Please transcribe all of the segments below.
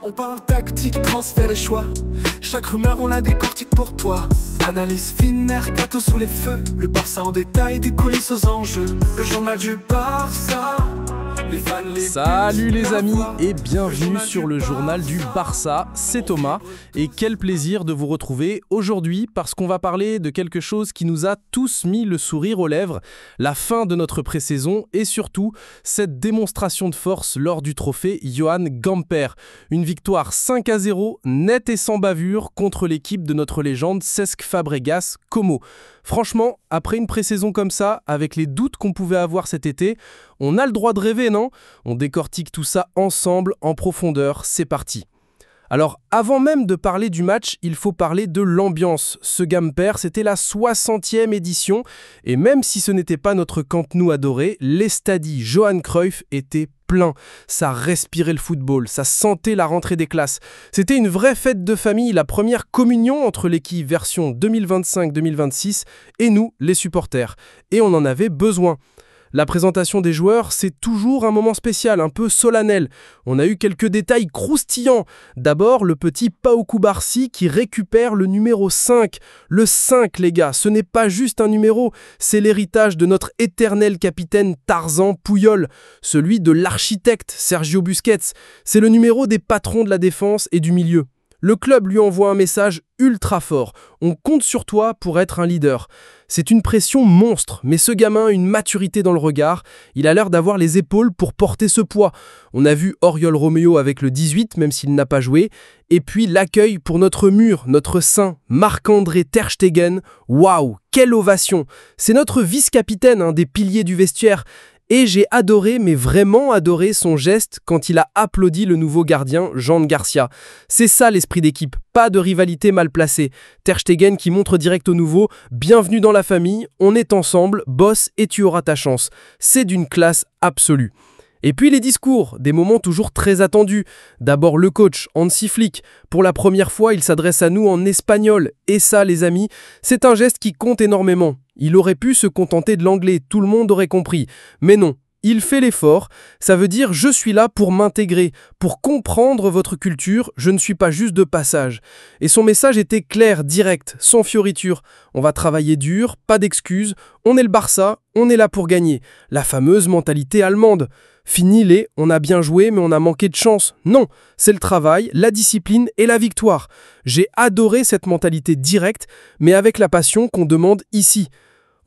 On parle tactique, transfert et choix. Chaque rumeur on la décortique pour toi. Analyse fine, mercato sous les feux. Le Barça en détail, des coulisses aux enjeux. Le journal du Barça. Salut les amis et bienvenue sur le journal du Barça, c'est Thomas et quel plaisir de vous retrouver aujourd'hui parce qu'on va parler de quelque chose qui nous a tous mis le sourire aux lèvres, la fin de notre pré-saison et surtout cette démonstration de force lors du trophée Johan Gamper. Une victoire 5-0 nette et sans bavure contre l'équipe de notre légende Cesc Fabregas Como. Franchement, après une pré-saison comme ça, avec les doutes qu'on pouvait avoir cet été, on a le droit de rêver, non ? On décortique tout ça ensemble, en profondeur, c'est parti. Alors, avant même de parler du match, il faut parler de l'ambiance. Ce Gamper, c'était la 60e édition, et même si ce n'était pas notre Camp Nou adoré, l'estadi Johan Cruyff était plein. Ça respirait le football, ça sentait la rentrée des classes. C'était une vraie fête de famille, la première communion entre l'équipe version 2025-2026 et nous, les supporters. Et on en avait besoin. La présentation des joueurs, c'est toujours un moment spécial, un peu solennel. On a eu quelques détails croustillants. D'abord, le petit Pau Cubarsí qui récupère le numéro 5. Le 5, les gars, ce n'est pas juste un numéro, c'est l'héritage de notre éternel capitaine Tarzan Puyol, celui de l'architecte Sergio Busquets. C'est le numéro des patrons de la défense et du milieu. Le club lui envoie un message ultra fort. On compte sur toi pour être un leader. C'est une pression monstre, mais ce gamin a une maturité dans le regard. Il a l'air d'avoir les épaules pour porter ce poids. On a vu Oriol Romeo avec le 18, même s'il n'a pas joué. Et puis l'accueil pour notre mur, notre saint, Marc-André Ter Stegen. Waouh, quelle ovation! C'est notre vice-capitaine, un des piliers du vestiaire. Et j'ai adoré, mais vraiment adoré son geste quand il a applaudi le nouveau gardien, Jean Garcia. C'est ça l'esprit d'équipe, pas de rivalité mal placée. Ter Stegen qui montre direct au nouveau « Bienvenue dans la famille, on est ensemble, bosse et tu auras ta chance ». C'est d'une classe absolue. Et puis les discours, des moments toujours très attendus. D'abord le coach, Hansi Flick. Pour la première fois, il s'adresse à nous en espagnol. Et ça, les amis, c'est un geste qui compte énormément. Il aurait pu se contenter de l'anglais, tout le monde aurait compris. Mais non, il fait l'effort. Ça veut dire « je suis là pour m'intégrer, pour comprendre votre culture, je ne suis pas juste de passage ». Et son message était clair, direct, sans fioriture. On va travailler dur, pas d'excuses, on est le Barça, on est là pour gagner. La fameuse mentalité allemande. Fini les « on a bien joué mais on a manqué de chance ». Non, c'est le travail, la discipline et la victoire. J'ai adoré cette mentalité directe, mais avec la passion qu'on demande ici.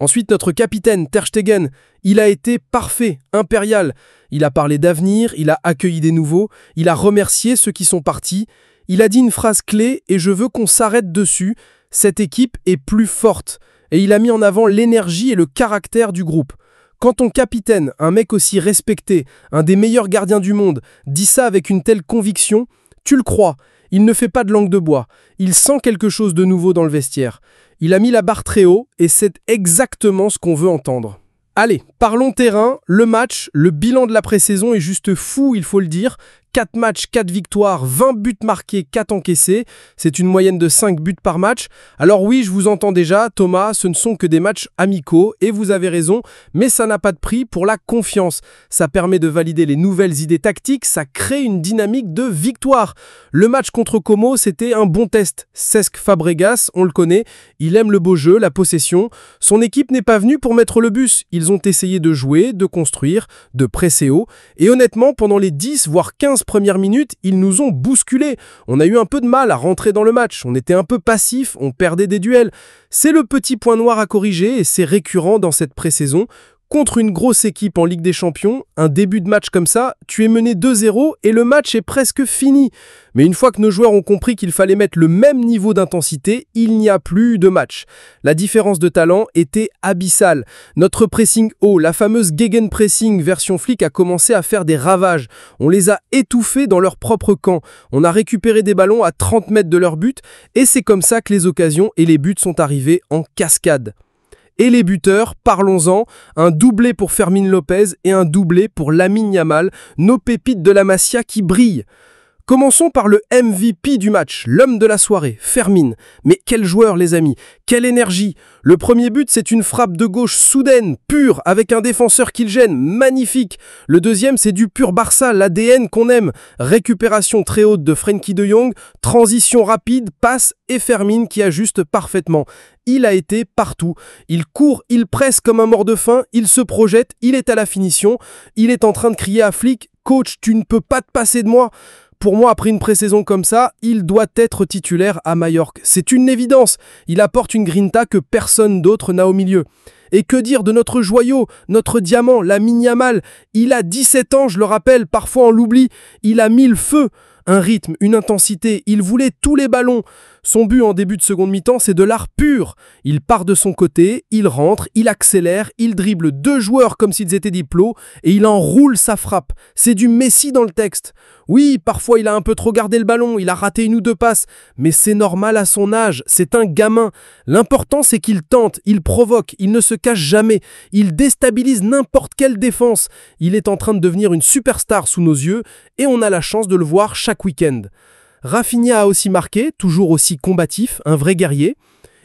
Ensuite, notre capitaine, Ter Stegen, il a été parfait, impérial. Il a parlé d'avenir, il a accueilli des nouveaux, il a remercié ceux qui sont partis. Il a dit une phrase clé et je veux qu'on s'arrête dessus. Cette équipe est plus forte. Et il a mis en avant l'énergie et le caractère du groupe. Quand ton capitaine, un mec aussi respecté, un des meilleurs gardiens du monde, dit ça avec une telle conviction, tu le crois. Il ne fait pas de langue de bois. Il sent quelque chose de nouveau dans le vestiaire. Il a mis la barre très haut et c'est exactement ce qu'on veut entendre. Allez, parlons terrain, le match, le bilan de la pré-saison est juste fou, il faut le dire. 4 matchs, 4 victoires, 20 buts marqués, 4 encaissés. C'est une moyenne de 5 buts par match. Alors oui, je vous entends déjà, Thomas, ce ne sont que des matchs amicaux, et vous avez raison, mais ça n'a pas de prix pour la confiance. Ça permet de valider les nouvelles idées tactiques, ça crée une dynamique de victoire. Le match contre Como, c'était un bon test. Cesc Fabregas, on le connaît, il aime le beau jeu, la possession. Son équipe n'est pas venue pour mettre le bus. Ils ont essayé de jouer, de construire, de presser haut, et honnêtement, pendant les 10 voire 15 premières minutes, ils nous ont bousculés. On a eu un peu de mal à rentrer dans le match. On était un peu passif, on perdait des duels. C'est le petit point noir à corriger et c'est récurrent dans cette pré-saison. Contre une grosse équipe en Ligue des Champions, un début de match comme ça, tu es mené 2-0 et le match est presque fini. Mais une fois que nos joueurs ont compris qu'il fallait mettre le même niveau d'intensité, il n'y a plus de match. La différence de talent était abyssale. Notre pressing haut, la fameuse Gegenpressing version Flick a commencé à faire des ravages. On les a étouffés dans leur propre camp. On a récupéré des ballons à 30 mètres de leur but et c'est comme ça que les occasions et les buts sont arrivés en cascade. Et les buteurs, parlons-en, un doublé pour Fermín López et un doublé pour Lamine Yamal, nos pépites de la Masia qui brillent. Commençons par le MVP du match, l'homme de la soirée, Fermín. Mais quel joueur les amis, quelle énergie! Le premier but c'est une frappe de gauche soudaine, pure, avec un défenseur qui le gêne, magnifique. Le deuxième c'est du pur Barça, l'ADN qu'on aime. Récupération très haute de Frenkie de Jong, transition rapide, passe et Fermín qui ajuste parfaitement. Il a été partout. Il court, il presse comme un mort de faim, il se projette, il est à la finition. Il est en train de crier à Flick « Coach, tu ne peux pas te passer de moi !» Pour moi, après une pré-saison comme ça, il doit être titulaire à Majorque. C'est une évidence. Il apporte une grinta que personne d'autre n'a au milieu. Et que dire de notre joyau, notre diamant, Lamine Yamal? Il a 17 ans, je le rappelle, parfois on l'oublie. Il a mis le feu. Un rythme, une intensité, il voulait tous les ballons. Son but en début de seconde mi-temps, c'est de l'art pur. Il part de son côté, il rentre, il accélère, il dribble 2 joueurs comme s'ils étaient des plots et il enroule sa frappe. C'est du Messi dans le texte. Oui, parfois il a un peu trop gardé le ballon, il a raté 1 ou 2 passes, mais c'est normal à son âge, c'est un gamin. L'important c'est qu'il tente, il provoque, il ne se cache jamais, il déstabilise n'importe quelle défense. Il est en train de devenir une superstar sous nos yeux et on a la chance de le voir chaque week-end. Rafinha a aussi marqué, toujours aussi combatif, un vrai guerrier.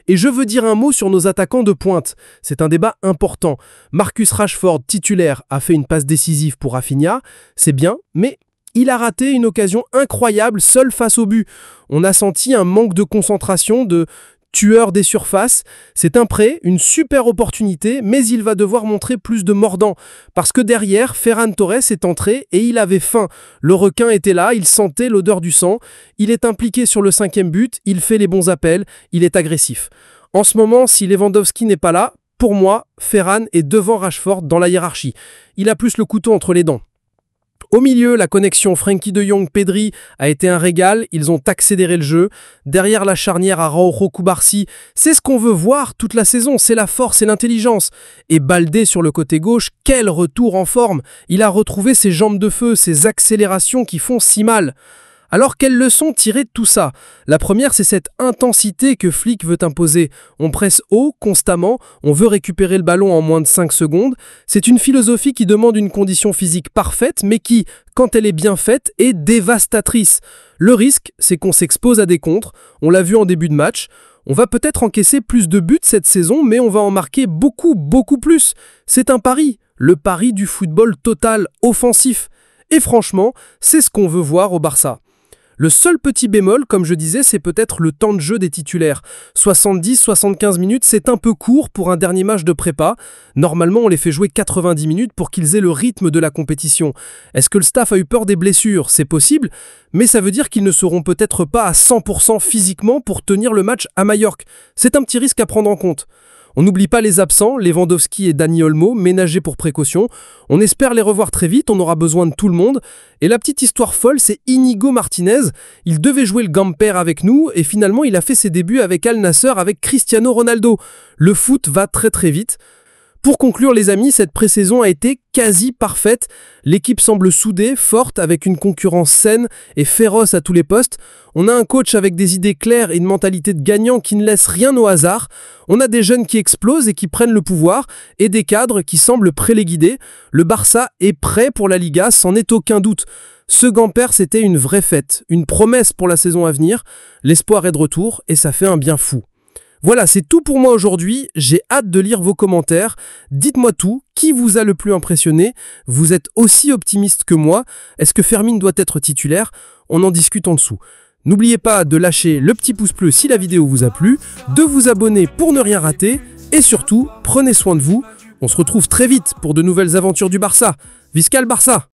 Et je veux dire un mot sur nos attaquants de pointe. C'est un débat important. Marcus Rashford, titulaire, a fait une passe décisive pour Rafinha. C'est bien, mais il a raté une occasion incroyable seul face au but. On a senti un manque de concentration, de tueur des surfaces. C'est un prêt, une super opportunité, mais il va devoir montrer plus de mordant. Parce que derrière, Ferran Torres est entré et il avait faim. Le requin était là, il sentait l'odeur du sang. Il est impliqué sur le 5e but, il fait les bons appels, il est agressif. En ce moment, si Lewandowski n'est pas là, pour moi, Ferran est devant Rashford dans la hiérarchie. Il a plus le couteau entre les dents. Au milieu, la connexion Frenkie de Jong-Pedri a été un régal, ils ont accéléré le jeu. Derrière la charnière Araujo Cubarsí, c'est ce qu'on veut voir toute la saison, c'est la force et l'intelligence. Et Baldé sur le côté gauche, quel retour en forme! Il a retrouvé ses jambes de feu, ses accélérations qui font si mal. Alors, quelles leçons tirer de tout ça? La première, c'est cette intensité que Flick veut imposer. On presse haut, constamment, on veut récupérer le ballon en moins de 5 secondes. C'est une philosophie qui demande une condition physique parfaite, mais qui, quand elle est bien faite, est dévastatrice. Le risque, c'est qu'on s'expose à des contres. On l'a vu en début de match. On va peut-être encaisser plus de buts cette saison, mais on va en marquer beaucoup, beaucoup plus. C'est un pari. Le pari du football total, offensif. Et franchement, c'est ce qu'on veut voir au Barça. Le seul petit bémol, comme je disais, c'est peut-être le temps de jeu des titulaires. 70-75 minutes, c'est un peu court pour un dernier match de prépa. Normalement, on les fait jouer 90 minutes pour qu'ils aient le rythme de la compétition. Est-ce que le staff a eu peur des blessures? C'est possible, mais ça veut dire qu'ils ne seront peut-être pas à 100% physiquement pour tenir le match à Majorque. C'est un petit risque à prendre en compte. On n'oublie pas les absents, Lewandowski et Dani Olmo, ménagés pour précaution. On espère les revoir très vite, on aura besoin de tout le monde. Et la petite histoire folle, c'est Inigo Martinez. Il devait jouer le Gamper avec nous et finalement il a fait ses débuts avec Al Nassr avec Cristiano Ronaldo. Le foot va très très vite. Pour conclure les amis, cette pré-saison a été quasi parfaite. L'équipe semble soudée, forte, avec une concurrence saine et féroce à tous les postes. On a un coach avec des idées claires et une mentalité de gagnant qui ne laisse rien au hasard. On a des jeunes qui explosent et qui prennent le pouvoir et des cadres qui semblent prêts les guider. Le Barça est prêt pour la Liga, c'en est aucun doute. Ce Gamper, c'était une vraie fête, une promesse pour la saison à venir. L'espoir est de retour et ça fait un bien fou. Voilà, c'est tout pour moi aujourd'hui. J'ai hâte de lire vos commentaires. Dites-moi tout. Qui vous a le plus impressionné? Vous êtes aussi optimiste que moi. Est-ce que Fermín doit être titulaire? On en discute en dessous. N'oubliez pas de lâcher le petit pouce bleu si la vidéo vous a plu, de vous abonner pour ne rien rater, et surtout, prenez soin de vous. On se retrouve très vite pour de nouvelles aventures du Barça. Visca le Barça!